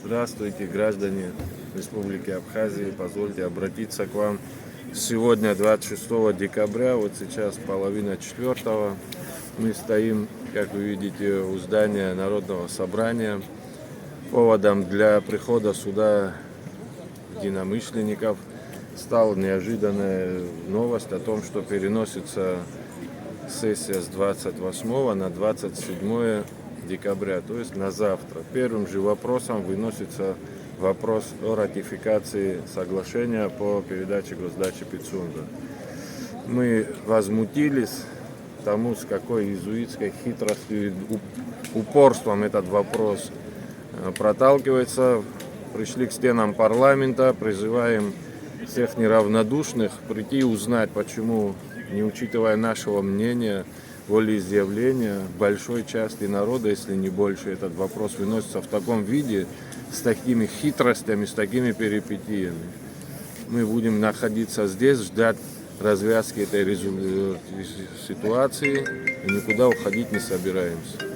Здравствуйте, граждане Республики Абхазии. Позвольте обратиться к вам. Сегодня, 26 декабря, вот сейчас половина четвертого, мы стоим, как вы видите, у здания Народного собрания. Поводом для прихода сюда единомышленников стала неожиданная новость о том, что переносится сессия с 28 на 27 декабря, то есть на завтра. Первым же вопросом выносится вопрос о ратификации соглашения по передаче госдачи Пицунда. Мы возмутились тому, с какой иезуитской хитростью и упорством этот вопрос проталкивается. Пришли к стенам парламента, призываем всех неравнодушных прийти и узнать, почему, не учитывая нашего мнения, волеизъявления большой части народа, если не больше, этот вопрос выносится в таком виде, с такими хитростями, с такими перипетиями. Мы будем находиться здесь, ждать развязки этой ситуации и никуда уходить не собираемся.